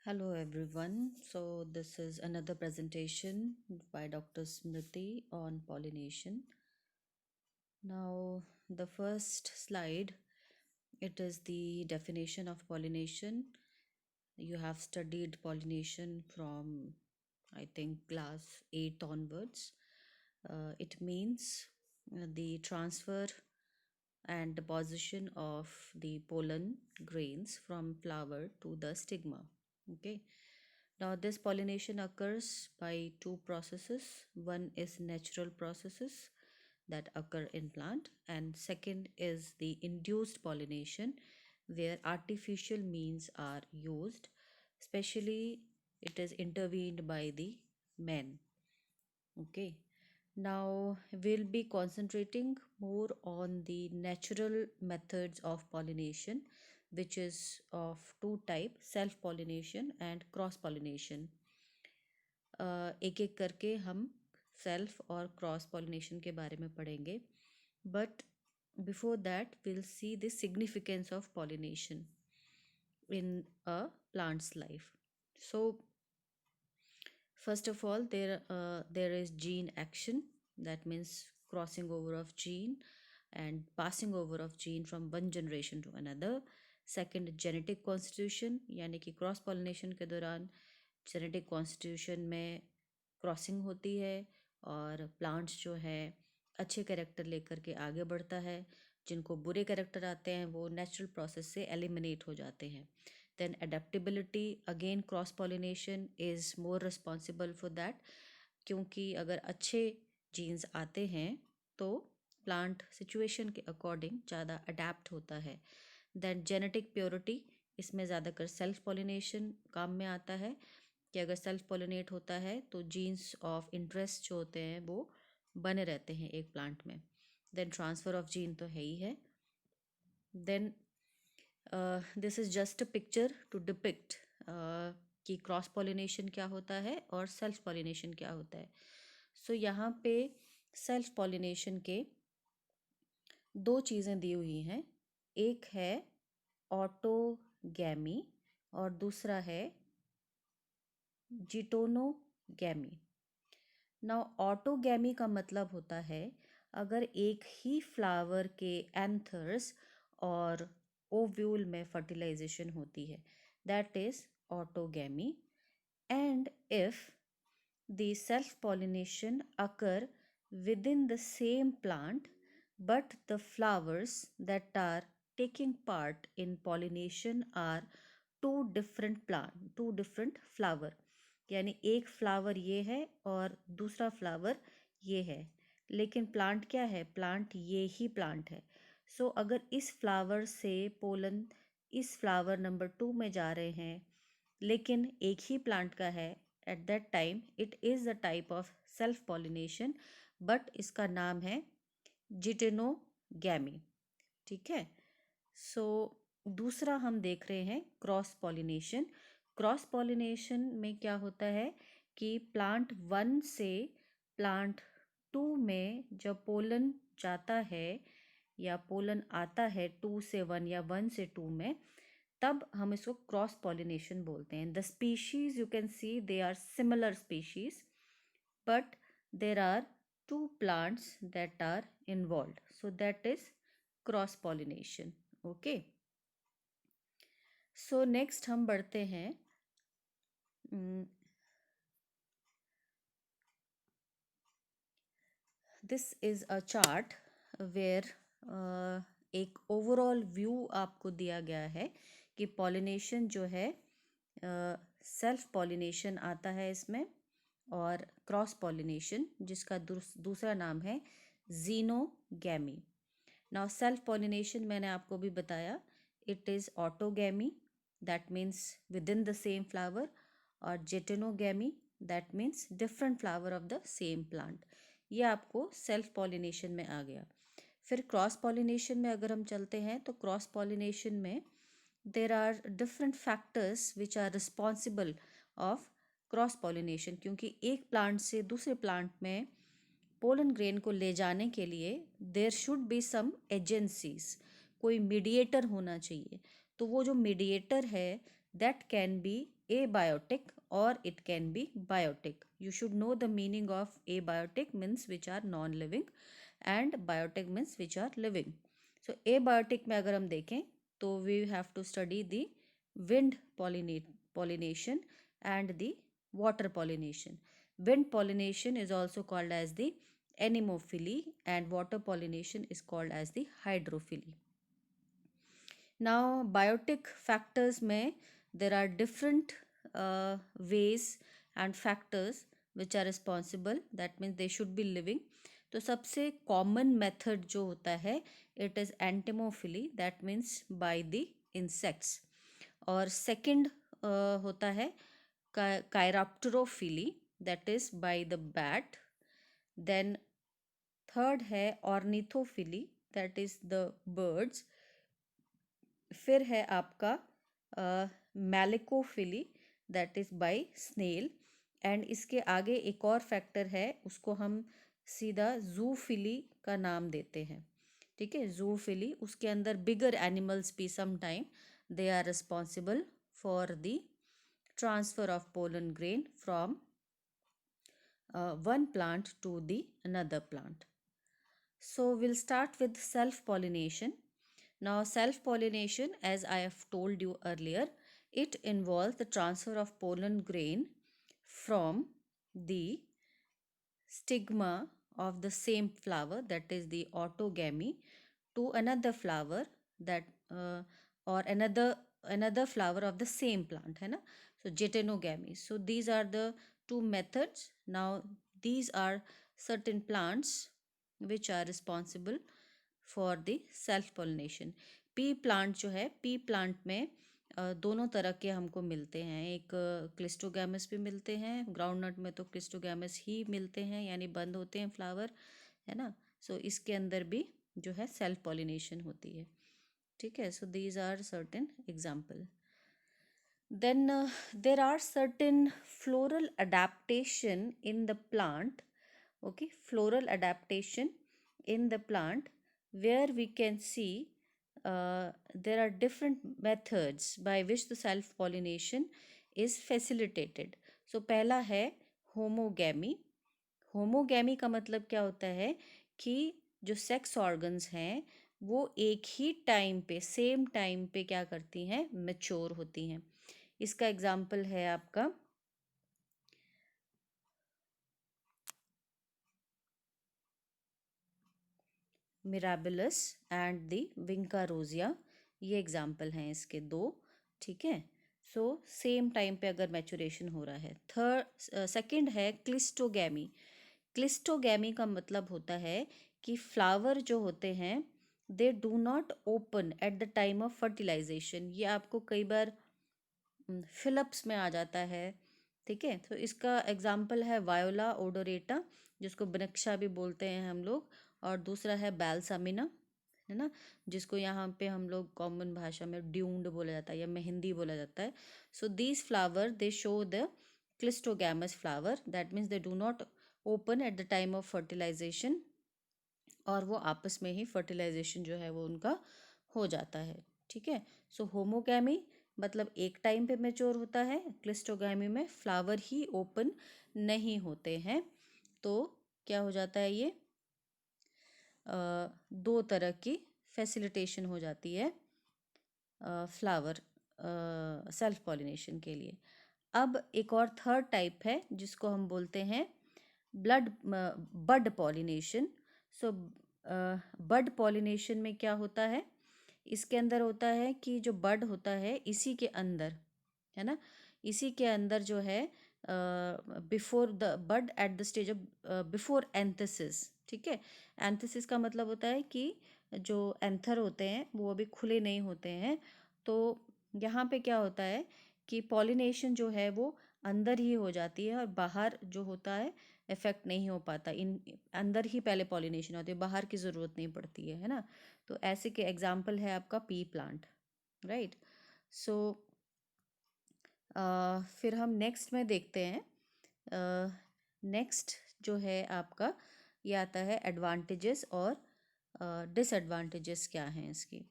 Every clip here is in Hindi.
Hello everyone. So this is another presentation by Dr. Smriti on pollination. Now the first slide, it is the definition of pollination. You have studied pollination from I think class 8 onwards. It means the transfer and deposition of the pollen grains from flower to the stigma. Okay. Now, this pollination occurs by two processes. One is natural processes that occur in plant, and second is the induced pollination, where artificial means are used. Especially, it is intervened by the men. Okay. Now, we'll be concentrating more on the natural methods of pollination, which is of two types, self pollination and cross pollination. एक एक करके हम सेल्फ और क्रॉस पॉलिनेशन के बारे में पढ़ेंगे, but before that will see the significance of pollination in a plant's life. So first of all, there is gene action. That means crossing over of gene and passing over of gene from one generation to another. Second, genetic constitution, यानी कि क्रॉस पॉलिनेशन के दौरान जेनेटिक कॉन्स्टिट्यूशन में क्रॉसिंग होती है और प्लांट्स जो है अच्छे कैरेक्टर लेकर के आगे बढ़ता है। जिनको बुरे कैरेक्टर आते हैं वो नेचुरल प्रोसेस से एलिमिनेट हो जाते हैं। Then adaptability, again cross pollination is more responsible for that, क्योंकि अगर अच्छे जीन्स आते हैं तो प्लांट सिचुएशन के अकॉर्डिंग ज़्यादा अडेप्ट होता है। देन जेनेटिक प्योरिटी, इसमें ज़्यादातर सेल्फ पॉलिनेशन काम में आता है कि अगर सेल्फ पॉलिनेट होता है तो जीन्स ऑफ इंटरेस्ट जो होते हैं वो बने रहते हैं एक प्लांट में। देन ट्रांसफ़र ऑफ जीन तो है ही है। Then this is just a picture to depict कि क्रॉस पॉलिनेशन क्या होता है और सेल्फ पॉलिनेशन क्या होता है। सो यहाँ पे सेल्फ पॉलिनेशन के दो चीज़ें दी हुई हैं। एक है ऑटोगैमी और दूसरा है जिटोनोगैमी। नाउ ऑटोगैमी का मतलब होता है अगर एक ही फ्लावर के एंथर्स और ओव्यूल में फर्टिलाइजेशन होती है, that is autogamy. And if the self pollination occur within the same plant, but the flowers that are taking part in pollination are two different flower, यानी एक फ्लावर ये है और दूसरा फ्लावर ये है, लेकिन प्लांट क्या है, प्लांट ये ही प्लांट है। सो अगर इस फ्लावर से पोलन इस फ्लावर नंबर 2 में जा रहे हैं लेकिन एक ही प्लांट का है, at that time it is a type of self pollination, but इसका नाम है जिटेनोगैमी। ठीक है। सो दूसरा हम देख रहे हैं क्रॉस पॉलिनेशन। क्रॉस पॉलिनेशन में क्या होता है कि प्लांट 1 से प्लांट 2 में जब पोलन जाता है या पोलन आता है 2 से 1 या 1 से 2 में, तब हम इसको क्रॉस पॉलिनेशन बोलते हैं। The species you can see they are similar species, but there are two plants that are involve, so that is cross pollination. Okay. So next हम बढ़ते हैं this is a chart where एक ओवरऑल व्यू आपको दिया गया है कि पॉलिनेशन जो है सेल्फ पॉलिनेशन आता है इसमें, और क्रॉस पॉलिनेशन जिसका दूसरा नाम है जीनोगैमी। नाउ सेल्फ पॉलिनेशन मैंने आपको भी बताया, it is autogamy, that means within the same flower, और geitonogamy that means different flower of the same plant. ये आपको सेल्फ पॉलिनेशन में आ गया। फिर क्रॉस पॉलिनेशन में अगर हम चलते हैं तो क्रॉस पॉलिनेशन में there are different factors which are responsible of cross pollination, क्योंकि एक प्लांट से दूसरे प्लांट में पोलन ग्रेन को ले जाने के लिए there should be some agencies, कोई मीडिएटर होना चाहिए। तो वो जो मीडिएटर है that can be abiotic or it can be biotic. You should know the meaning of abiotic means which are non-living and biotic means which are living. So abiotic में अगर हम देखें तो we have to study the wind pollination and the water pollination. Wind pollination is also called as the anemophily and water pollination is called as the hydrophily. Now biotic factors में there are different ways and factors which are responsible, that means they should be living. तो सबसे common method जो होता है it is entomophily, that means by the insects. और second होता है chiropterophily, that is by the bat. Then third है ornithophily, that is the birds. फिर है आपका malacophily, that is by snail. And इसके आगे एक और फैक्टर है, उसको हम सीधा जूफिली का नाम देते हैं. ठीक है, जूफिली, उसके अंदर बिगर एनिमल्स भी some time they are responsible for the transfer of pollen grain from one plant to the another plant. So we'll start with self pollination. Now self pollination, as I have told you earlier, it involves the transfer of pollen grain from the stigma of the same flower, that is the autogamy, to another flower, that or another flower of the same plant, है ना. So geitonogamy. So these are the two methods. Now these are certain plants which are responsible for the self pollination. P plant जो है, पी प्लांट में दोनों तरह के हमको मिलते हैं. एक क्लिस्टोगैमस भी मिलते हैं, ग्राउंडनट में तो क्लिस्टोगैमस ही मिलते हैं, यानी बंद होते हैं फ्लावर, है ना. सो इसके अंदर भी जो है सेल्फ पोलिनेशन होती है. ठीक है, so these are certain example. Then there are certain floral adaptation in the plant. Okay, floral adaptation in the plant where we can see there are different methods by which the self pollination is facilitated. So पहला है homogamy. होमोगैमी का मतलब क्या होता है कि जो सेक्स ऑर्गन्स हैं वो एक ही टाइम पे, सेम टाइम पे क्या करती हैं, मैच्योर होती हैं. इसका एग्जाम्पल है आपका मिराबिलस एंड दी विंका रोजिया. ये एग्जाम्पल हैं इसके दो. ठीक है, सो सेम टाइम पे अगर मैचुरेशन हो रहा है. सेकंड है क्लिस्टोगैमी. क्लिस्टोगैमी का मतलब होता है कि फ्लावर जो होते हैं they do not open at the time of fertilization. ये आपको कई बार फिलप्स में आ जाता है. ठीक है, तो इसका एग्जाम्पल है वायोला ओडोरेटा, जिसको बनक्षा भी बोलते हैं हम लोग, और दूसरा है बैल्सामिना, है ना, जिसको यहाँ पे हम लोग कॉमन भाषा में ड्यून्ड बोला जाता है या मेहंदी बोला जाता है. So these flower they show the cleistogamous flower, that means they do not open at the time of fertilization, और वो आपस में ही फर्टिलाइजेशन जो है वो उनका हो जाता है. ठीक है, सो होमोगैमी मतलब एक टाइम पे मैच्योर होता है, क्लिस्टोगैमी में फ्लावर ही ओपन नहीं होते हैं. तो क्या हो जाता है, ये दो तरह की फैसिलिटेशन हो जाती है फ्लावर सेल्फ पॉलिनेशन के लिए. अब एक और थर्ड टाइप है जिसको हम बोलते हैं बड पॉलिनेशन. सो बड पॉलिनेशन में क्या होता है, इसके अंदर होता है कि जो बड होता है इसी के अंदर, है ना, इसी के अंदर जो है before the bud at the stage of before anthesis. ठीक है, एंथेसिस का मतलब होता है कि जो एंथर होते हैं वो अभी खुले नहीं होते हैं. तो यहाँ पे क्या होता है कि पॉलिनेशन जो है वो अंदर ही हो जाती है और बाहर जो होता है इफेक्ट नहीं हो पाता. इन अंदर ही पहले पॉलिनेशन होती है, बाहर की ज़रूरत नहीं पड़ती है ना. तो ऐसे के एग्जाम्पल है आपका पी प्लांट, राइट. सो फिर हम नेक्स्ट में देखते हैं. नेक्स्ट जो है आपका ये आता है एडवांटेजेस और डिसएडवांटेजेस क्या हैं इसकी.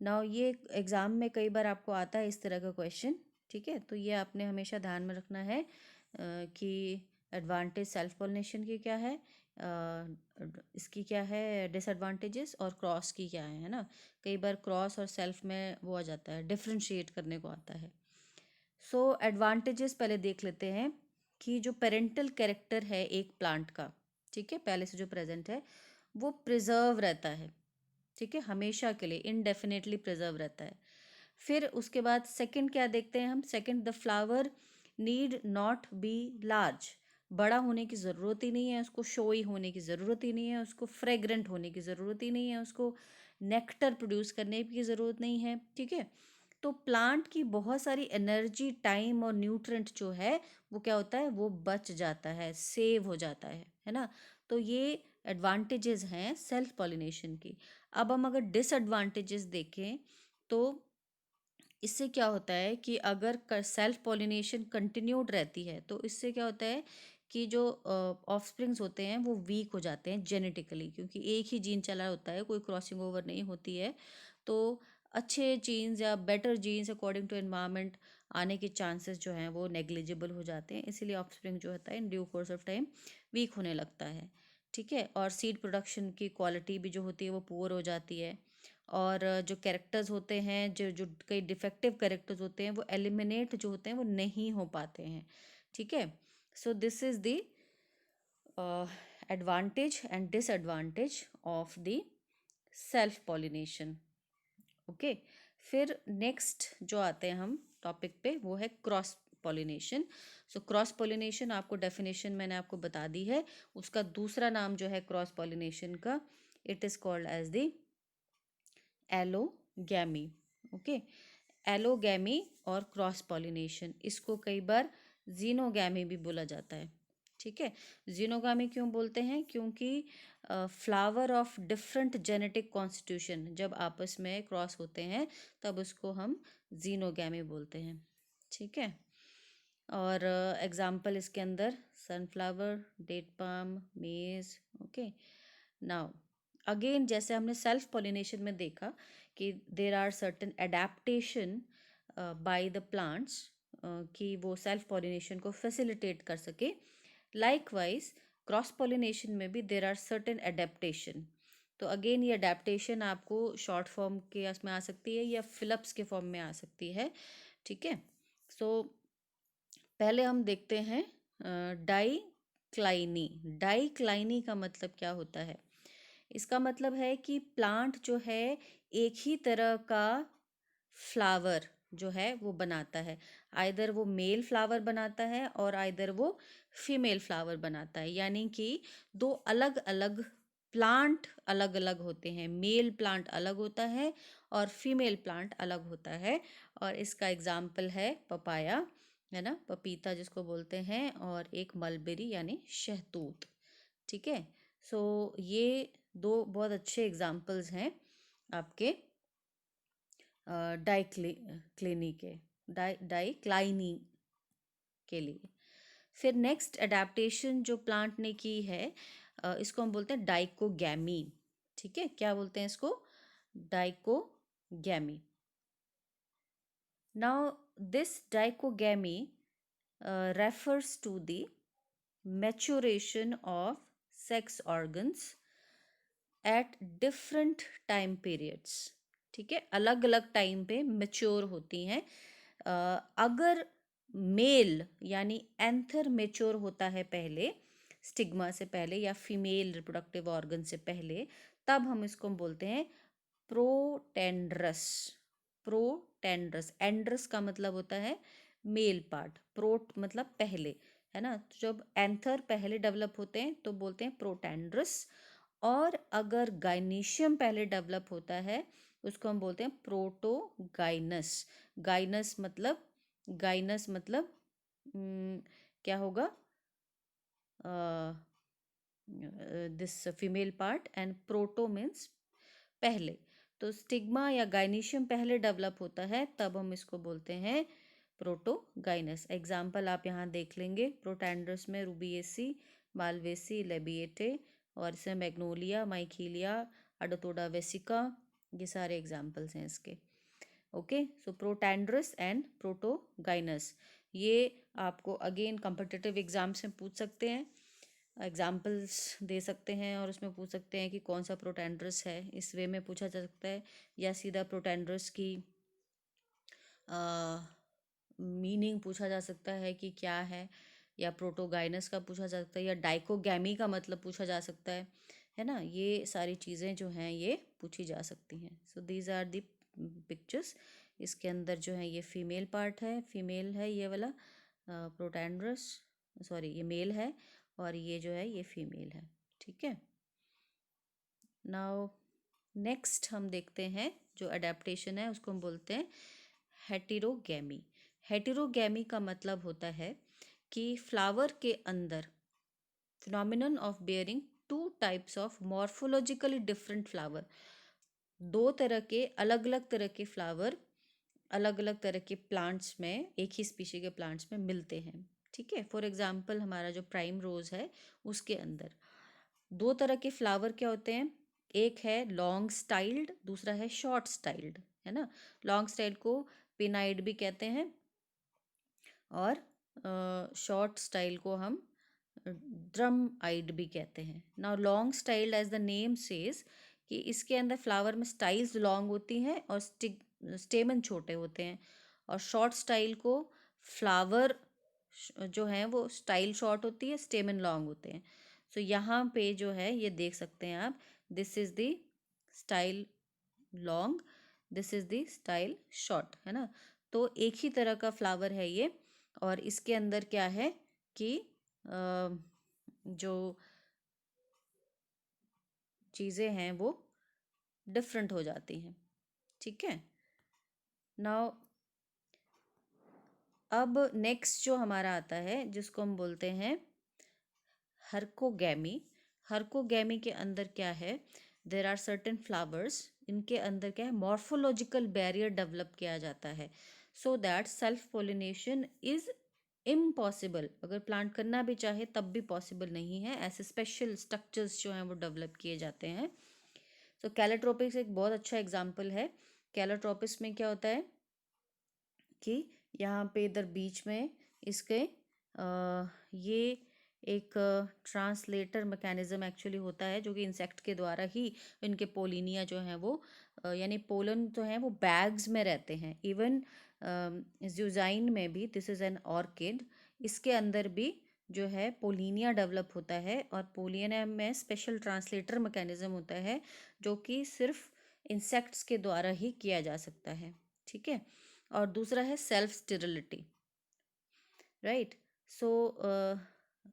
नाउ ये एग्ज़ाम में कई बार आपको आता है इस तरह का क्वेश्चन ठीक है, तो ये आपने हमेशा ध्यान में रखना है कि एडवांटेज सेल्फ पॉलिनेशन की क्या है, इसकी क्या है डिसएडवांटेजेस, और क्रॉस की क्या है ना। कई बार क्रॉस और सेल्फ में वो आ जाता है, डिफ्रेंशिएट करने को आता है। सो एडवांटेजेस पहले देख लेते हैं कि जो पेरेंटल कैरेक्टर है एक प्लांट का, ठीक है, पहले से जो प्रेजेंट है वो प्रिजर्व रहता है, ठीक है, हमेशा के लिए इनडेफिनेटली प्रिजर्व रहता है। फिर उसके बाद सेकंड क्या देखते हैं हम, second the flower need not be large, बड़ा होने की ज़रूरत ही नहीं है उसको, शोई होने की ज़रूरत ही नहीं है उसको, फ्रेग्रेंट होने की ज़रूरत ही नहीं है उसको, नेक्टर प्रोड्यूस करने की ज़रूरत नहीं है, ठीक है। तो प्लांट की बहुत सारी एनर्जी, टाइम और न्यूट्रेंट जो है वो क्या होता है, वो बच जाता है, सेव हो जाता है ना। तो ये एडवांटेजेस हैं सेल्फ पॉलिनेशन की। अब हम अगर डिसएडवांटेजेस देखें तो इससे क्या होता है कि अगर सेल्फ पॉलिनेशन कंटिन्यूड रहती है तो इससे क्या होता है कि जो ऑफस्प्रिंग्स होते हैं वो वीक हो जाते हैं जेनेटिकली, क्योंकि एक ही जीन चला होता है, कोई क्रॉसिंग ओवर नहीं होती है। तो अच्छे जीन्स या better genes according to environment आने के चांसेस जो हैं वो नेग्लिजिबल हो जाते हैं, इसीलिए ऑफस्प्रिंग जो होता है in due course of time weak होने लगता है, ठीक है। और सीड प्रोडक्शन की क्वालिटी भी जो होती है वो पुअर हो जाती है, और जो कैरेक्टर्स होते हैं, जो जो कई डिफेक्टिव कैरेक्टर्स होते हैं वो एलिमिनेट जो होते हैं वो नहीं हो पाते हैं, ठीक है। सो this is the advantage and disadvantage of the self pollination. Okay, फिर नेक्स्ट जो आते हैं हम टॉपिक पे वो है cross pollination. So cross pollination आपको डेफिनेशन मैंने आपको बता दी है, उसका दूसरा नाम जो है क्रॉस पॉलिनेशन का, it is called as the allogamy. Okay, allogamy और क्रॉस पॉलिनेशन, इसको कई बार जीनोगैमी भी बोला जाता है, ठीक है। जीनोगामी क्यों बोलते हैं, क्योंकि flower of different genetic constitution जब आपस में क्रॉस होते हैं तब उसको हम जीनोगैमी बोलते हैं, ठीक है। और एग्जाम्पल इसके अंदर sunflower, date palm, maize. Okay, now again जैसे हमने सेल्फ पॉलिनेशन में देखा कि there are certain adaptation by the plants कि वो सेल्फ पॉलिनेशन को फैसिलिटेट कर सके, लाइकवाइज क्रॉस पॉलिनेशन में भी देर आर सर्टेन एडेप्टेशन। तो अगेन ये अडेप्टेशन आपको शॉर्ट फॉर्म के उसमें आ सकती है या फिलअप्स के फॉर्म में आ सकती है, ठीक है। सो पहले हम देखते हैं डाईक्लाइनी। डाईक्लाइनी का मतलब क्या होता है, इसका मतलब है कि प्लांट जो है एक ही तरह का फ्लावर जो है वो बनाता है, आइदर वो मेल फ्लावर बनाता है और आइदर वो फीमेल फ्लावर बनाता है, यानी कि दो अलग अलग प्लांट अलग अलग होते हैं, मेल प्लांट अलग होता है और फीमेल प्लांट अलग होता है। और इसका एग्जाम्पल है पपाया, है ना, पपीता जिसको बोलते हैं, और एक मलबेरी यानी शहतूत, ठीक है। सो ये दो बहुत अच्छे एग्जाम्पल्स हैं आपके डाइक्लिनी के, डाइक्लाइनी के लिए। फिर नेक्स्ट एडेप्टेशन जो प्लांट ने की है इसको हम बोलते हैं डाइकोगैमी, ठीक है। क्या बोलते हैं इसको, dichogamy. Now this dichogamy refers to the maturation of sex organs at different time periods, ठीक है, अलग अलग टाइम पे मेच्योर होती हैं। अगर मेल यानी एंथर मेच्योर होता है पहले, स्टिग्मा से पहले या फीमेल रिप्रोडक्टिव ऑर्गन से पहले, तब हम इसको बोलते हैं प्रोटेंड्रस। प्रोटेंड्रस, एंड्रस का मतलब होता है मेल पार्ट, प्रोट मतलब पहले, है ना। तो जब एंथर पहले डेवलप होते हैं तो बोलते हैं प्रोटेंड्रस, और अगर गाइनीशियम पहले डेवलप होता है उसको हम बोलते हैं प्रोटोगाइनस। गाइनस मतलब, गाइनस मतलब क्या होगा, this female part, and proto means पहले। तो स्टिग्मा या गाइनीशियम पहले डेवलप होता है तब हम इसको बोलते हैं प्रोटोगाइनस। एग्जाम्पल आप यहाँ देख लेंगे, प्रोटेंडर्स में रूबिएसी, मालवेसी, लेबिएटे, और इसमें मैग्नोलिया, माइखीलिया, अडोतोडा वेसिका, ये सारे एग्जाम्पल्स हैं इसके। ओके, सो प्रोटैंड्रस एंड प्रोटोगाइनस, ये आपको अगेन कम्पिटिटिव एग्जाम्स में पूछ सकते हैं, एग्जाम्पल्स दे सकते हैं और उसमें पूछ सकते हैं कि कौन सा प्रोटैंड्रस है, इस वे में पूछा जा सकता है, या सीधा प्रोटैंड्रस की मीनिंग पूछा जा सकता है कि क्या है, या प्रोटोगाइनस का पूछा जा सकता है, या डाइकोगैमी का मतलब पूछा जा सकता है ना। ये सारी चीज़ें जो हैं ये पूछी जा सकती हैं। So these are the pictures. इसके अंदर जो है ये फीमेल पार्ट है, फीमेल है ये वाला प्रोटैंड्रस, सॉरी ये मेल है, और ये जो है ये फीमेल है। ठीक है, नाउ नेक्स्ट हम देखते हैं जो अडेप्टेशन है उसको हम बोलते हैं हेटेरोगैमी। हेटेरोगैमी का मतलब होता है कि फ्लावर के अंदर phenomenon of bearing two types of morphologically different flower, दो तरह के अलग अलग तरह के फ्लावर अलग अलग तरह के प्लांट्स में, एक ही स्पीशी के प्लांट्स में मिलते हैं। ठीक है, फॉर एग्जांपल हमारा जो प्राइम रोज है उसके अंदर दो तरह के फ्लावर क्या होते हैं, एक है लॉन्ग स्टाइल्ड, दूसरा है शॉर्ट स्टाइल्ड, है ना। लॉन्ग स्टाइल को पिनाइड भी कहते हैं, और शॉर्ट स्टाइल को हम ड्रम आइड भी कहते हैं। Now long styled as the name says कि इसके अंदर फ्लावर में स्टाइल्स लॉन्ग होती हैं और स्टेमन छोटे होते हैं, और शॉर्ट स्टाइल को फ्लावर जो है वो स्टाइल शॉर्ट होती है, स्टेमन लॉन्ग होते हैं। सो यहाँ पे जो है ये देख सकते हैं आप, this is the style long, this is the style short, है ना। तो एक ही तरह का फ्लावर है ये, और इसके अंदर क्या है कि जो चीज़ें हैं वो डिफरेंट हो जाती हैं। ठीक है, नाउ अब नेक्स्ट जो हमारा आता है जिसको हम बोलते हैं हर्कोगैमी। हर्कोगैमी के अंदर क्या है, देर आर सर्टेन फ्लावर्स, इनके अंदर क्या है मॉर्फोलॉजिकल बैरियर डेवलप किया जाता है, so that self pollination is impossible. अगर प्लांट करना भी चाहे तब भी पॉसिबल नहीं है, ऐसे स्पेशल स्ट्रक्चर्स जो हैं वो डेवलप किए जाते हैं। सो कैलोट्रोपिक्स एक बहुत अच्छा एग्जाम्पल है। कैलोट्रोपिस में क्या होता है कि यहाँ पे इधर बीच में इसके ये एक ट्रांसलेटर मैकेनिज्म एक्चुअली होता है, जो कि इंसेक्ट के द्वारा ही इनके पोलिनिया जो हैं वो यानी पोलन तो हैं वो बैग्स में रहते हैं। इवन ज़्यूजाइन में भी, दिस इज़ एन ऑर्किड, इसके अंदर भी जो है पोलिनिया डेवलप होता है, और पोलिनिया में स्पेशल ट्रांसलेटर मैकेनिज्म होता है जो कि सिर्फ इंसेक्ट्स के द्वारा ही किया जा सकता है। ठीक है, और दूसरा है self sterility, right. So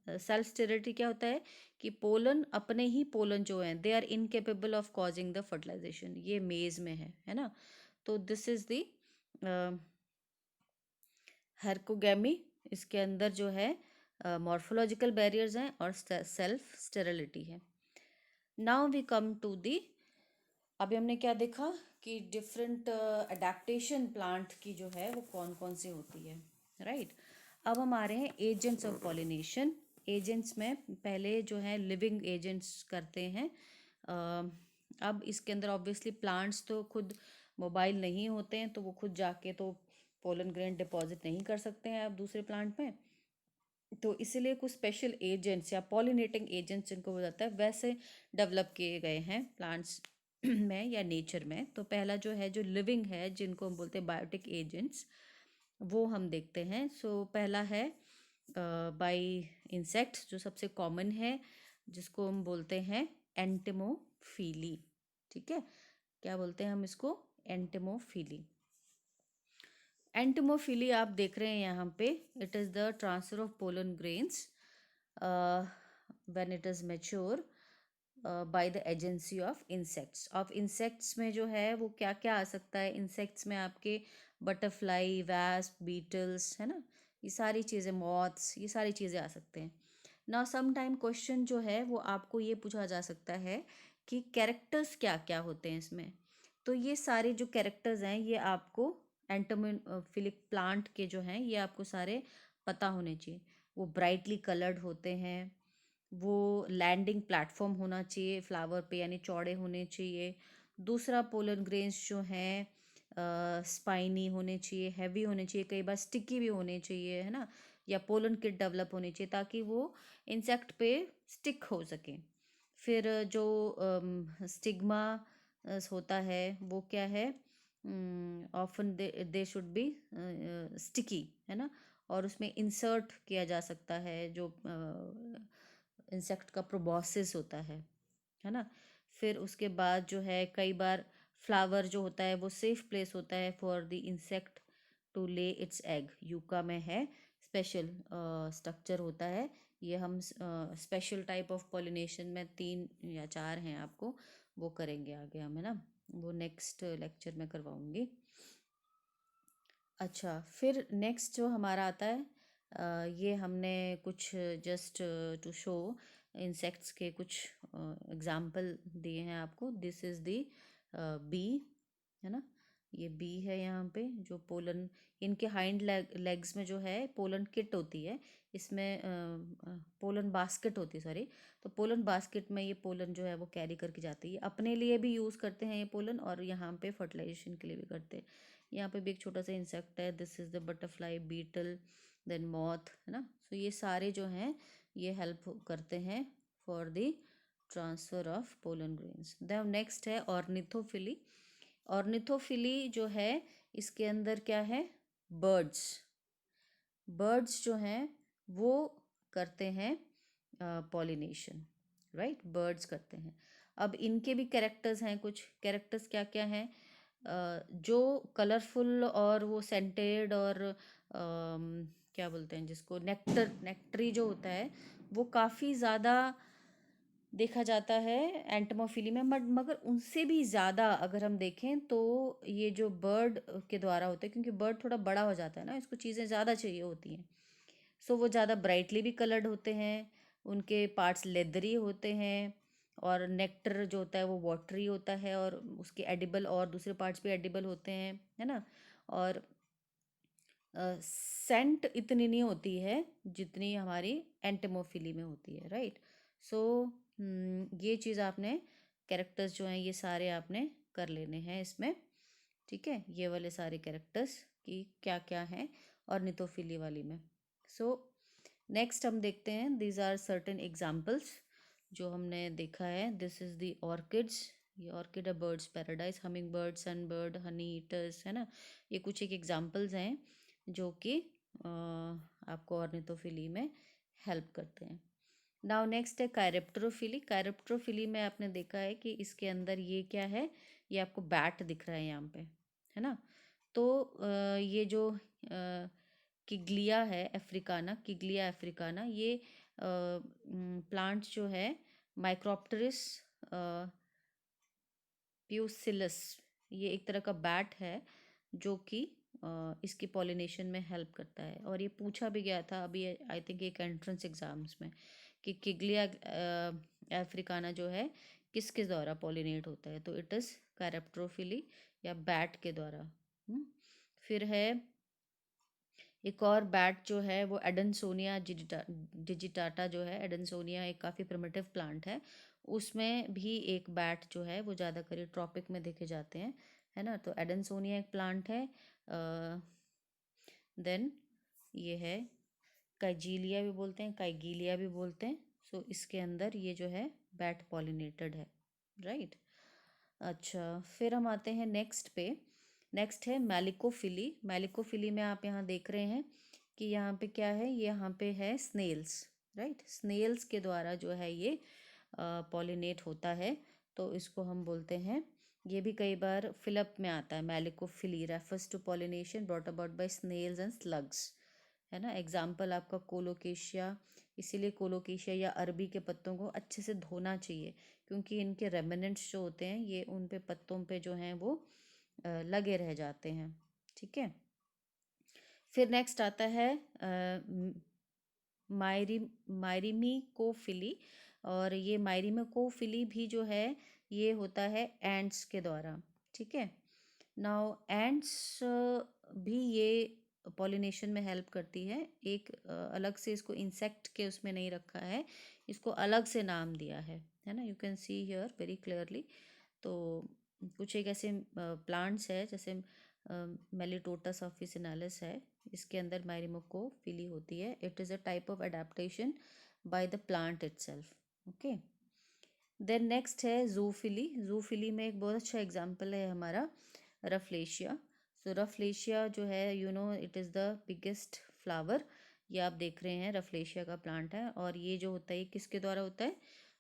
self sterility क्या होता है कि पोलन अपने ही पोलन जो हैं they are incapable of causing the fertilization, ये मेज में है ना। तो दिस इज द हर्कोगैमी, इसके अंदर जो है मॉर्फोलॉजिकल बैरियर्स हैं और सेल्फ स्टेरिलिटी है। Now we come to the, अभी हमने क्या देखा कि डिफरेंट अडेप्टेशन प्लांट की जो है वो कौन कौन सी होती है, राइट। अब हम आ रहे हैं एजेंट्स ऑफ पॉलिनेशन। एजेंट्स में पहले जो है लिविंग एजेंट्स करते हैं। अब इसके अंदर ऑब्वियसली प्लांट्स तो खुद मोबाइल नहीं होते हैं, तो वो खुद जाके तो पोलन ग्रेन डिपॉजिट नहीं कर सकते हैं अब दूसरे प्लांट में, तो इसीलिए कुछ स्पेशल एजेंट्स या पॉलिनेटिंग एजेंट्स जिनको बोला जाता है वैसे डेवलप किए गए हैं प्लांट्स में या नेचर में। तो पहला जो है जो लिविंग है जिनको हम बोलते हैं बायोटिक एजेंट्स, वो हम देखते हैं। सो पहला है बाय इंसेक्ट्स, जो सबसे कॉमन है, जिसको हम बोलते हैं एंटिमोफीली। ठीक है, क्या बोलते हैं हम इसको, एंटिमोफीली। एंटिमोफिली आप देख रहे हैं यहाँ पे, it is the transfer of pollen grains when it is mature by the agency of insects. Of insects में जो है वो क्या क्या आ सकता है, इंसेक्ट्स में आपके बटरफ्लाई, वैस्प, बीटल्स, है ना, ये सारी चीज़ें, मॉथ्स, ये सारी चीज़ें आ सकते हैं। ना सम टाइम क्वेश्चन जो है वो आपको ये पूछा जा सकता है कि कैरेक्टर्स क्या क्या होते हैं इसमें। तो ये सारे जो कैरेक्टर्स हैं ये आपको एंटोमोफिलिक प्लांट के जो हैं ये आपको सारे पता होने चाहिए। वो ब्राइटली कलर्ड होते हैं, वो लैंडिंग प्लेटफॉर्म होना चाहिए फ्लावर पे, यानी चौड़े होने चाहिए। दूसरा पोलन ग्रेन्स जो हैं स्पाइनी होने चाहिए, हैवी होने चाहिए, कई बार स्टिकी भी होने चाहिए, है ना, या पोलन किट डेवलप होनी चाहिए ताकि वो इंसेक्ट पे स्टिक हो सके। फिर जो स्टिग्मा होता है वो क्या है, often they should be sticky, है ना, और उसमें इंसर्ट किया जा सकता है जो इंसेक्ट का प्रोबॉसिस होता है ना। फिर उसके बाद जो है कई बार फ्लावर जो होता है वो सेफ प्लेस होता है फॉर द इंसेक्ट टू ले इट्स एग। यूका में है स्पेशल स्ट्रक्चर होता है ये। हम स्पेशल टाइप ऑफ पॉलिनेशन में 3 या 4 हैं, आपको वो करेंगे आगे हम, है ना, वो नेक्स्ट लेक्चर में करवाऊंगी। अच्छा, फिर नेक्स्ट जो हमारा आता है ये हमने कुछ जस्ट टू शो इंसेक्ट्स के कुछ एग्जाम्पल दिए हैं आपको। दिस इज़ दी बी, है ना, ये बी है यहाँ पे जो पोलन, इनके हाइंड लेग्स में जो है पोलन किट होती है, इसमें पोलन बास्केट होती है, सॉरी। तो पोलन बास्केट में ये पोलन जो है वो कैरी करके जाती है, अपने लिए भी यूज़ करते हैं ये पोलन और यहाँ पे फर्टिलाइजेशन के लिए भी करते हैं। यहाँ पे भी एक छोटा सा इंसेक्ट है, this is the butterfly beetle, then moth, है ना। सो ये सारे जो हैं ये हेल्प करते हैं for the transfer of pollen grains. Then next है ऑर्निथोफिली। ऑर्निथोफिली जो है इसके अंदर क्या है, बर्ड्स, बर्ड्स जो हैं वो करते हैं पॉलिनेशन, राइट, बर्ड्स करते हैं। अब इनके भी कैरेक्टर्स हैं, कुछ कैरेक्टर्स क्या क्या हैं, जो कलरफुल और वो सेंटेड और क्या बोलते हैं जिसको, नेक्टरी जो होता है वो काफ़ी ज़्यादा देखा जाता है एंटमोफिली में। बट मगर उनसे भी ज़्यादा अगर हम देखें तो ये जो बर्ड के द्वारा होता है, क्योंकि बर्ड थोड़ा बड़ा हो जाता है ना, इसको चीज़ें ज़्यादा चाहिए होती हैं। सो वो ज़्यादा ब्राइटली भी कलर्ड होते हैं, उनके पार्ट्स लेदरी होते हैं, और नेक्टर जो होता है वो वाटरी होता है, और उसके एडिबल और दूसरे पार्ट्स भी एडिबल होते हैं, है ना। और सेंट इतनी नहीं होती है जितनी हमारी एंटेमोफिली में होती है, राइट। सो ये चीज़ आपने, कैरेक्टर्स जो हैं ये सारे आपने कर लेने हैं इसमें, ठीक है, ये वाले सारे कैरेक्टर्स की क्या क्या हैं और नितोफिली वाली में। सो नेक्स्ट हम देखते हैं, दीज आर सर्टेन एग्जाम्पल्स जो हमने देखा है। दिस इज़ दी ऑर्किड्स, ये ऑर्किड है, बर्ड्स पैराडाइज, हमिंग बर्ड, सन बर्ड, हनी ईटर्स, है ना। ये कुछ एक एग्जाम्पल्स हैं जो कि आपको ऑर्निथोफिली में हेल्प करते हैं। नाउ नेक्स्ट है कायरेप्टरोफिली। कायरेप्टरोफिली में आपने देखा है कि इसके अंदर ये क्या है, ये आपको बैट दिख रहा है यहाँ पे, है ना। तो ये जो किग्लिया है अफ्रीकाना, किग्लिया अफ्रीकाना, ये प्लांट जो है माइक्रोप्टेरिस प्यूसिलस, ये एक तरह का बैट है जो कि इसकी पॉलिनेशन में हेल्प करता है। और ये पूछा भी गया था अभी आई थिंक एक एंट्रेंस एग्जाम्स में कि किग्लिया अफ्रीकाना जो है किसके द्वारा पॉलिनेट होता है, तो इट इज़ कैरेप्टरोफिली या बैट के द्वारा। फिर है एक और बैट जो है वो एडनसोनिया डिजिटाटा जो है, एडनसोनिया एक काफ़ी प्रिमिटिव प्लांट है, उसमें भी एक बैट जो है वो ज़्यादा करीब ट्रॉपिक में देखे जाते हैं, है ना। तो एडनसोनिया एक प्लांट है। देन ये है काइजीलिया भी बोलते हैं, काइगीलिया भी बोलते हैं। सो इसके अंदर ये जो है बैट पॉलिनेटेड है, राइट। अच्छा, फिर हम आते हैं नेक्स्ट पे। नेक्स्ट है मैलिकोफिली। मैलिकोफिली में आप यहाँ देख रहे हैं कि यहाँ पे क्या है, ये यहाँ पे है स्नेल्स, राइट। स्नेल्स के द्वारा जो है ये पॉलिनेट होता है, तो इसको हम बोलते हैं, ये भी कई बार फिलअप में आता है। Malacophily refers to pollination brought about by snails and slugs, है ना। एग्जाम्पल आपका कोलोकेशिया, इसीलिए कोलोकेशिया या अरबी के पत्तों को अच्छे से धोना चाहिए, क्योंकि इनके रेमिनेंट्स जो होते हैं ये उन पे पत्तों पे जो हैं वो लगे रह जाते हैं, ठीक है। फिर नेक्स्ट आता है मायरी मायरीमिकोफिली, और ये मायरीमिकोफिली भी जो है ये होता है एंट्स के द्वारा, ठीक है। नाउ एंट्स भी ये पॉलिनेशन में हेल्प करती है। एक अलग से इसको इंसेक्ट के उसमें नहीं रखा है, इसको अलग से नाम दिया है ना। You can see here very clearly. तो कुछ एक ऐसे प्लांट्स है जैसे मेलिटोटस ऑफिसिनालिस है, इसके अंदर माइरिमोकोफिली होती है. It is a type of adaptation by the plant itself. Okay. Then next है जूफिली. जूफिली में एक बहुत अच्छा एग्जांपल है हमारा रफलेशिया. सो रफलेशिया जो है, you know, it is the biggest flower. ये आप देख रहे हैं रफलेशिया का प्लांट है. और ये जो होता है किसके द्वारा होता है,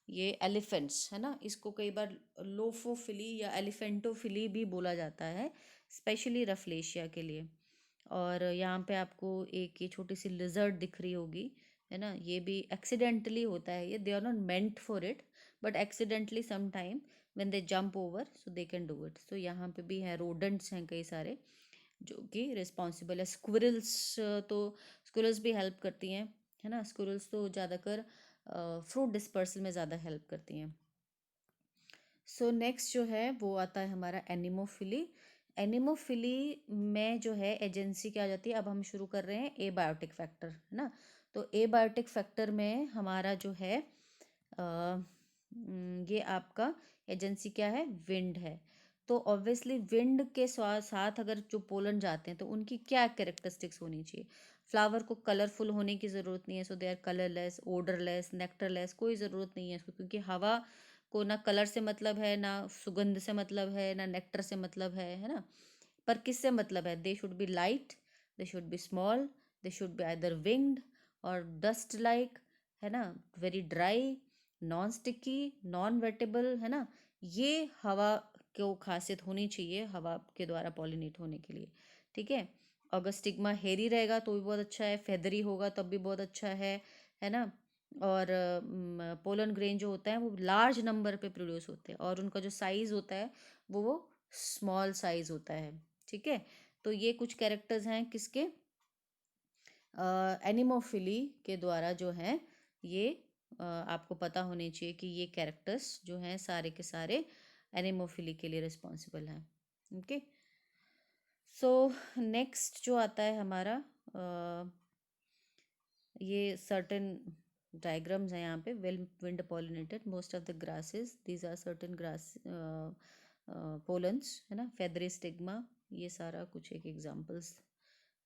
ये एलिफेंट्स है ना. इसको कई बार लोफोफिली या एलिफेंटोफिली भी बोला जाता है, स्पेशली रफलेशिया के लिए. और यहाँ पे आपको एक ये छोटी सी लिजर्ड दिख रही होगी, है ना. ये भी एक्सीडेंटली होता है, ये they are not meant for it, but accidentally some time when they jump over so they can do it. So यहाँ पे भी हैं, रोडेंट्स हैं कई सारे जो कि रिस्पॉन्सिबल है. स्क्विरल्स, तो स्क्विरल्स भी हेल्प करती हैं, है ना. स्क्विरल्स तो ज़्यादातर फ्रूट डिस्पर्सल में ज़्यादा हेल्प करती हैं. सो नेक्स्ट जो है वो आता है हमारा एनिमोफिली. एनिमोफिली में जो है एजेंसी क्या आ जाती है, अब हम शुरू कर रहे हैं एबायोटिक फैक्टर, है ना. तो एबायोटिक फैक्टर में हमारा जो है ये आपका एजेंसी क्या है, विंड है. तो ऑब्वियसली विंड के साथ अगर जो पोलन जाते हैं तो उनकी क्या कैरेक्टरिस्टिक्स होनी चाहिए. फ्लावर को कलरफुल होने की ज़रूरत नहीं है, so they are colourless, odourless, nectarless, कोई ज़रूरत नहीं है इसको, क्योंकि हवा को ना कलर से मतलब है, ना सुगंध से मतलब है, ना नेक्टर से मतलब है ना. पर किससे मतलब है, they should be light, they should be small, they should be either winged और डस्ट लाइक, है ना, very dry, non sticky, non wettable, है ना. ये हवा को खासियत होनी चाहिए हवा के द्वारा पॉलिनेट होने के लिए. ठीक है. अगर स्टिग्मा हेरी रहेगा तो भी बहुत अच्छा है, फेदरी होगा तब भी बहुत अच्छा है ना. और पोलन ग्रेन जो होता है वो लार्ज नंबर पे प्रोड्यूस होते हैं और उनका जो साइज़ होता है वो स्मॉल साइज़ होता है. ठीक है. तो ये कुछ कैरेक्टर्स हैं किसके, एनिमोफिली के द्वारा जो हैं ये आपको पता होने चाहिए कि ये कैरेक्टर्स जो हैं सारे के सारे एनिमोफिली के लिए रिस्पॉन्सिबल हैं. ओके. सो नेक्स्ट जो आता है हमारा, ये सर्टेन डायग्राम्स हैं यहाँ पे. Well wind pollinated most of the grasses, these are certain grass pollens, है ना. फेदरी स्टिग्मा, ये सारा कुछ एक एग्जांपल्स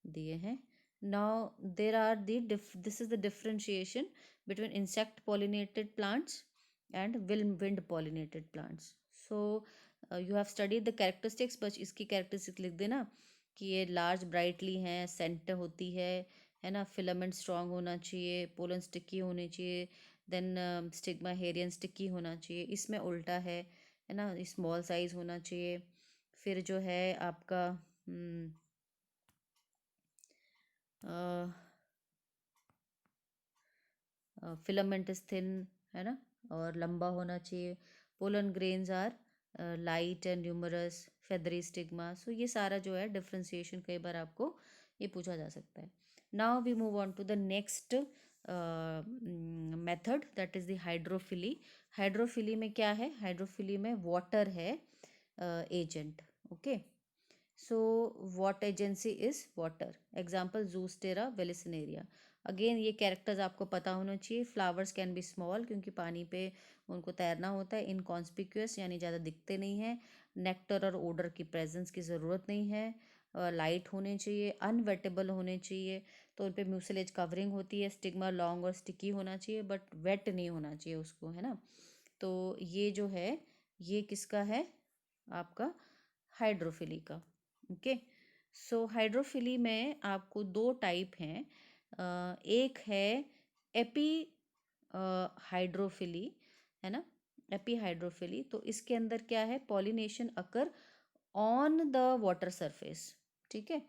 दिए हैं. Now there are this is the differentiation between insect pollinated plants and wind pollinated plants. So you have studied the characteristics, बस इसकी कैरेक्टरिस्टिक्स लिख देना कि ये लार्ज ब्राइटली हैं, सेंट होती है ना. फिलामेंट स्ट्रांग होना चाहिए, पोलन स्टिकी होनी चाहिए, देन स्टिग्मा हेरियन स्टिकी होना चाहिए. इसमें उल्टा है ना, स्मॉल साइज होना चाहिए. फिर जो है आपका फिलामेंट इज थिन, है ना, और लंबा होना चाहिए. Pollen grains are light and numerous, feathery stigma. So ये सारा जो है डिफ्रेंसिएशन कई बार आपको ये पूछा जा सकता है. Now we move on to the next method, that is the hydrophily. Hydrophily में क्या है, हाइड्रोफिली में वाटर है agent. Okay. So what agency is water. Example Zostera Vallisneria. Again ये कैरेक्टर्स आपको पता होना चाहिए. फ्लावर्स कैन बी स्मॉल क्योंकि पानी पे उनको तैरना होता है. इनकॉन्स्पिक्यूअस यानी ज़्यादा दिखते नहीं हैं. नेक्टर और ओडर की प्रेजेंस की ज़रूरत नहीं है. लाइट होने चाहिए, अनवेटेबल होने चाहिए, तो उन पर म्यूसिलेज कवरिंग होती है. स्टिग्मा लॉन्ग और स्टिकी होना चाहिए बट वेट नहीं होना चाहिए उसको, है ना. तो ये जो है ये किसका है, आपका हाइड्रोफिली का. ओके. सो हाइड्रोफिली में आपको दो टाइप हैं. एक है एपी हाइड्रोफिली, है ना. एपी हाइड्रोफिली, तो इसके अंदर क्या है, pollination occur on the water surface. ठीक है.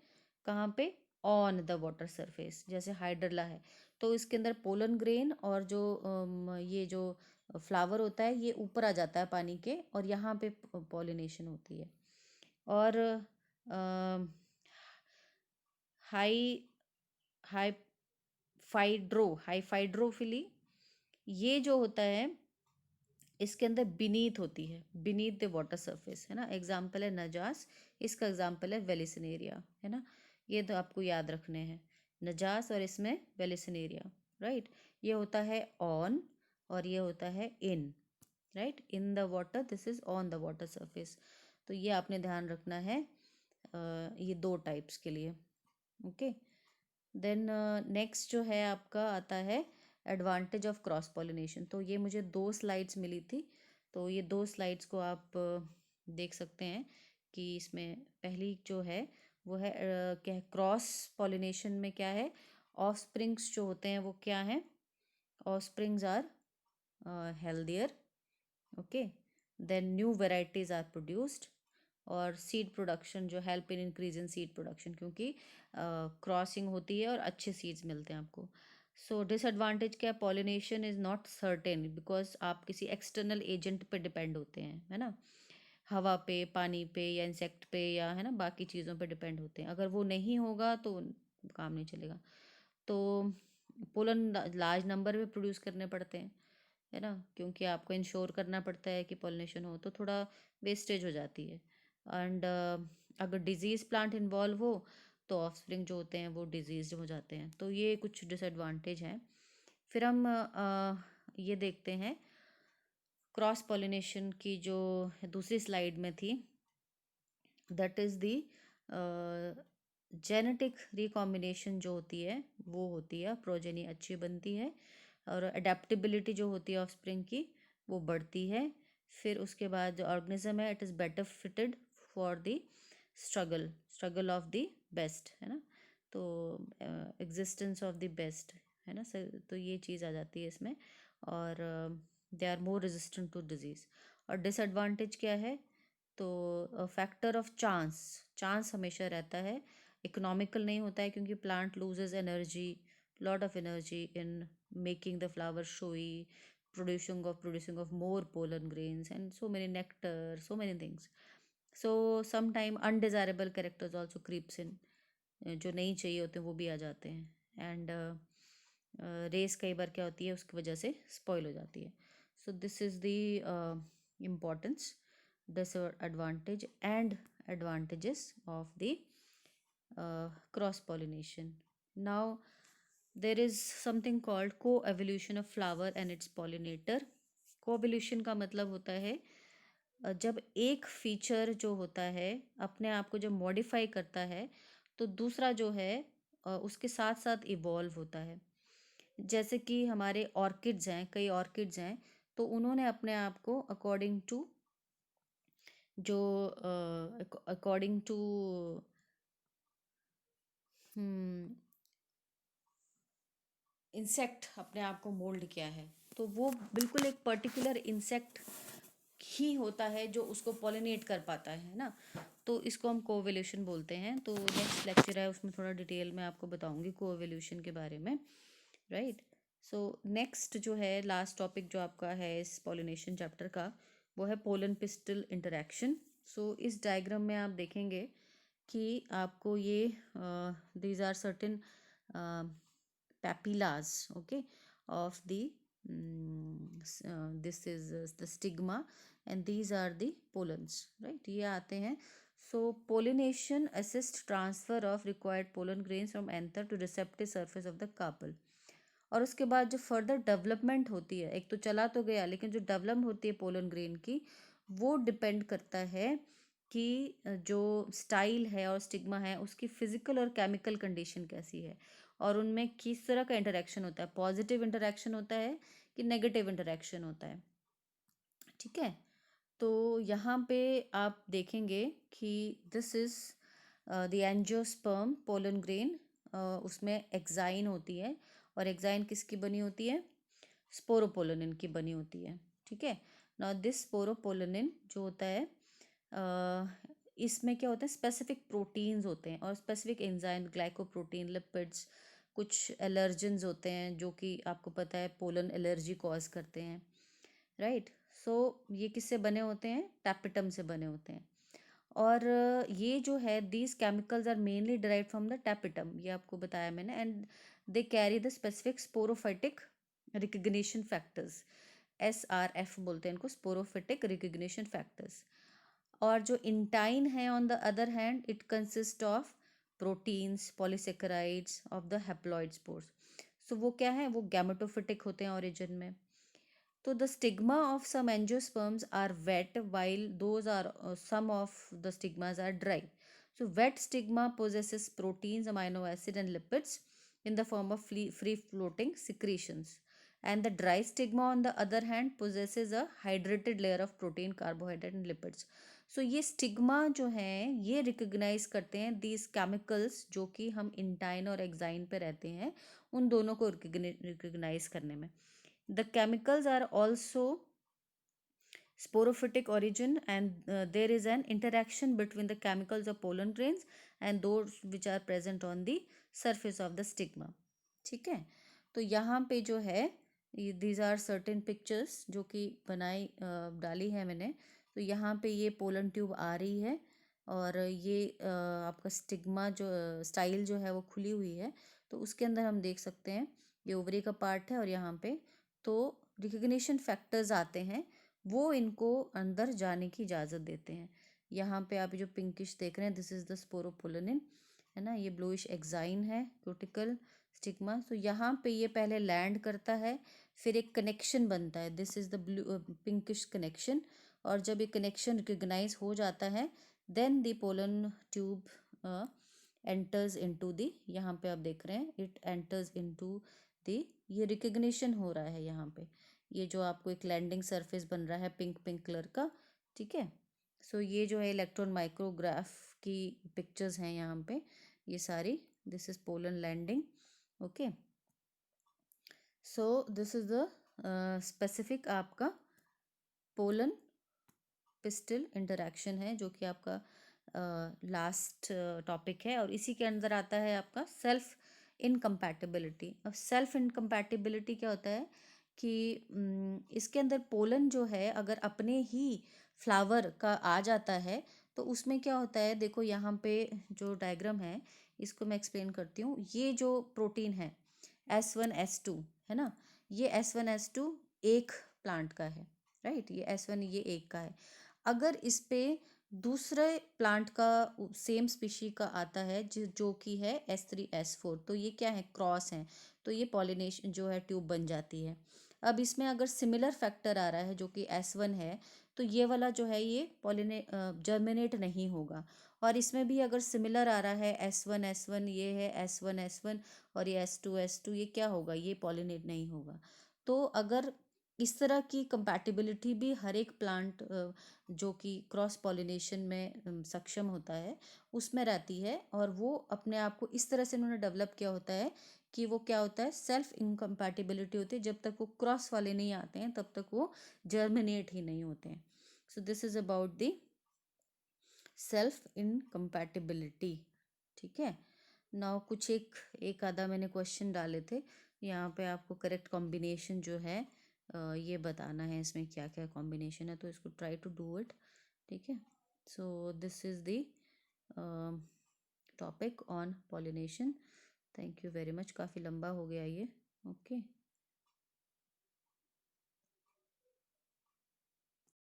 कहाँ पे, ऑन द वाटर सरफेस, जैसे हाइड्रला है तो इसके अंदर पोलन ग्रेन और जो ये जो फ्लावर होता है ये ऊपर आ जाता है पानी के और यहाँ पे पॉलिनेशन होती है. और हाई हाई हाईफाइड्रोफिली, ये जो होता है इसके अंदर बीनीथ होती है, बीनीथ द वाटर सरफेस, है ना. एग्जाम्पल है नजास, इसका एग्जाम्पल है वेलिसनेरिया, है ना. ये तो आपको याद रखने हैं, नजास और इसमें वेलिसनेरिया. राइट. ये होता है ऑन और ये होता है in. Right. In the water, this is on the water surface. तो ये आपने ध्यान रखना है. ये दो टाइप्स के लिए। ओके, देन नेक्स्ट जो है आपका आता है एडवांटेज ऑफ क्रॉस पॉलिनेशन। तो ये मुझे दो स्लाइड्स मिली थी, तो ये दो स्लाइड्स को आप देख सकते हैं कि इसमें पहली जो है वो है क्या है, क्रॉस पॉलिनेशन में क्या है, ऑफस्प्रिंग्स जो होते हैं वो क्या हैं, offsprings are healthier. Okay, then new varieties are produced, और सीड प्रोडक्शन जो help in increase in seed production, क्योंकि क्रॉसिंग होती है और अच्छे सीड्स मिलते हैं आपको। सो डिसएडवांटेज क्या है, pollination is not certain because आप किसी एक्सटर्नल एजेंट पे डिपेंड होते हैं, है ना, हवा पे, पानी पे, या इंसेक्ट पे, या है ना बाकी चीज़ों पे डिपेंड होते हैं। अगर वो नहीं होगा तो काम नहीं चलेगा। तो पोलन लार्ज नंबर में प्रोड्यूस करने पड़ते हैं, है ना, क्योंकि आपको इंश्योर करना पड़ता है कि पॉलिनेशन हो, तो थोड़ा वेस्टेज हो जाती है। एंड अगर डिजीज़ प्लांट इन्वॉल्व हो तो ऑफस्प्रिंग जो होते हैं वो डिजीज हो जाते हैं। तो ये कुछ डिसएडवांटेज हैं। फिर हम ये देखते हैं क्रॉस पॉलिनेशन की जो दूसरी स्लाइड में थी, that is the genetic recombination जो होती है वो होती है, प्रोजेनी अच्छी बनती है, और अडेप्टेबिलिटी जो होती है ऑफस्प्रिंग की वो बढ़ती है। फिर उसके बाद जो ऑर्गेनिज्म है it is better fitted for the struggle struggle of the best, है ना, तो एग्जिस्टेंस ऑफ द बेस्ट, है ना सर, तो ये चीज़ आ जाती है इसमें। और they are more resistant to disease. और डिसएडवांटेज क्या है, तो फैक्टर ऑफ चांस, चांस हमेशा रहता है, इकोनॉमिकल नहीं होता है, क्योंकि plant loses energy, lot of energy in making the flower showy, producing of more pollen grains and so many nectar, so many things. So sometime undesirable characters also creeps in, जो नहीं चाहिए होते हैं वो भी आ जाते हैं। एंड रेस कई बार क्या होती है उसकी वजह से स्पॉइल हो जाती है। So this is the importance, disadvantage and advantages of the cross pollination. Now there is something called co-evolution of flower and its pollinator. Co-evolution का मतलब होता है जब एक फीचर जो होता है अपने आप को जब मॉडिफाई करता है तो दूसरा जो है उसके साथ साथ इवॉल्व होता है। जैसे कि हमारे ऑर्किड्स हैं, कई ऑर्किड्स हैं, तो उन्होंने अपने आप को अकॉर्डिंग टू जो अकॉर्डिंग टू इंसेक्ट अपने आप को मोल्ड किया है। तो वो बिल्कुल एक पर्टिकुलर इंसेक्ट ही होता है जो उसको पॉलिनेट कर पाता है ना, तो इसको हम कोवोल्यूशन बोलते हैं। तो नेक्स्ट लेक्चर है उसमें थोड़ा डिटेल में आपको बताऊंगी कोवोल्यूशन के बारे में, राइट। सो नेक्स्ट जो है लास्ट टॉपिक जो आपका है इस पॉलिनेशन चैप्टर का, वो है पोलन पिस्टल इंटरेक्शन। सो इस डायग्राम में आप देखेंगे कि आपको ये these are certain papillas, okay, of the this is the stigma, and these are the pollens, right, ये आते हैं। so pollination assists transfer of required pollen grains from anther to receptive surface of the carpel। और उसके बाद जो फर्दर डेवलपमेंट होती है, एक तो चला तो गया, लेकिन जो डेवलप होती है पोलन ग्रेन की वो डिपेंड करता है कि जो स्टाइल है और स्टिग्मा है उसकी फिजिकल और केमिकल कंडीशन कैसी है, और उनमें किस तरह का इंटरेक्शन होता है, पॉजिटिव इंटरेक्शन होता है कि नेगेटिव इंटरेक्शन होता है, ठीक है। तो यहाँ पे आप देखेंगे कि this is the angiosperm pollen grain, उसमें एक्साइन होती है, और एक्साइन किसकी बनी होती है, स्पोरोपोलोनिन की बनी होती है, ठीक है। नाउ दिस स्पोरोपोलोनिन जो होता है इसमें क्या होता है, स्पेसिफिक प्रोटीन्स होते हैं और स्पेसिफिक एंजाइम, ग्लाइकोप्रोटीन, लिपिड्स, कुछ एलर्जेंस होते हैं जो कि आपको पता है पोलन एलर्जी कॉज करते हैं, राइट। सो ये किससे बने होते हैं, टैपिटम से बने होते हैं। और ये जो है these chemicals are mainly derive from the tapetum, ये आपको बताया मैंने, and they carry the specific sporophytic recognition factors, SRF बोलते हैं इनको, स्पोरोफिटिक रिकग्निशन फैक्टर्स। और जो इंटाइन है on the other hand it consist of proteins, polysaccharides of the haploid spores. So वो क्या है, वो गैमेटोफिटिक होते हैं ओरिजिन में। तो the stigma of some angiosperms are wet while those are some of the stigmas are dry. So wet stigma possesses proteins, amino acid, and lipids in the form of free floating secretions. And the dry stigma, on the other hand, possesses a hydrated layer of protein, carbohydrate, and lipids. सो ये स्टिग्मा जो हैं ये रिकग्नाइज करते हैं दीज केमिकल्स जो कि हम इंटाइन और एक्साइन पे रहते हैं, उन दोनों को रिकग्नाइज करने में. The chemicals are also sporophytic origin, and there is an interaction between the chemicals of pollen grains and those which are present on the surface of the stigma. ठीक है. तो यहाँ पे जो है these are certain pictures जो कि बनाई डाली है मैंने. तो यहाँ पे ये पोलन ट्यूब आ रही है और ये आपका स्टिग्मा जो स्टाइल जो है वो खुली हुई है. तो उसके अंदर हम देख सकते हैं ये ओवरी का पार्ट है और यहाँ पे तो रिकग्निशन फैक्टर्स आते हैं, वो इनको अंदर जाने की इजाज़त देते हैं. यहाँ पे आप जो पिंकिश देख रहे हैं दिस इज़ द स्पोरोपोलिनिन, है ना. ये ब्लूइश एक्साइन है क्यूटिकल स्टिग्मा. तो यहाँ पे ये पहले लैंड करता है, फिर एक कनेक्शन बनता है, this is the blue pinkish connection. और जब ये कनेक्शन रिकग्नाइज हो जाता है then the pollen tube enters into the, यहाँ पे आप देख रहे हैं इट एंटर्स इनटू दी, ये रिकग्निशन हो रहा है यहाँ पे. ये जो आपको एक लैंडिंग सरफेस बन रहा है पिंक पिंक कलर का. ठीक है. सो ये जो है इलेक्ट्रॉन माइक्रोग्राफ की पिक्चर्स हैं यहाँ पे ये सारी. This is pollen landing. Okay. So this is the specific आपका पोलन पिस्टल इंटरैक्शन है जो कि आपका लास्ट टॉपिक है. और इसी के अंदर आता है आपका सेल्फ इनकम्पैटिबिलिटी. अब सेल्फ इनकम्पैटिबिलिटी क्या होता है कि इसके अंदर पोलन जो है अगर अपने ही फ्लावर का आ जाता है तो उसमें क्या होता है, देखो यहाँ पे जो डायग्राम है इसको मैं एक्सप्लेन करती हूँ. ये जो प्रोटीन है S1S2 है ना, ये S1S2 एक प्लांट का है, राइट. ये S1 ये एक का है. अगर इस पे दूसरे प्लांट का सेम स्पीशी का आता है जो कि है S3S4, तो ये क्या है, क्रॉस है. तो ये पॉलिनेशन जो है ट्यूब बन जाती है. अब इसमें अगर सिमिलर फैक्टर आ रहा है जो कि S1 है तो ये वाला जो है ये जर्मिनेट नहीं होगा. और इसमें भी अगर सिमिलर आ रहा है S1S1, ये है S1S1 और ये S2S2, ये क्या होगा, ये पॉलिनेट नहीं होगा. तो अगर इस तरह की कंपैटिबिलिटी भी हर एक प्लांट जो कि क्रॉस पॉलिनेशन में सक्षम होता है उसमें रहती है, और वो अपने आप को इस तरह से उन्होंने डेवलप किया होता है कि वो क्या होता है, सेल्फ इनकम्पैटिबिलिटी होती है. जब तक वो क्रॉस वाले नहीं आते हैं तब तक वो जर्मिनेट ही नहीं होते हैं. सो this is about the self incompatibility. ठीक है. नाउ कुछ एक एक आधा मैंने क्वेश्चन डाले थे यहाँ पे, आपको करेक्ट कॉम्बिनेशन जो है ये बताना है इसमें क्या क्या कॉम्बिनेशन है, तो इसको ट्राई टू डू इट. ठीक है. So this is the topic on pollination. Thank you very much. काफ़ी लंबा हो गया ये. ओके.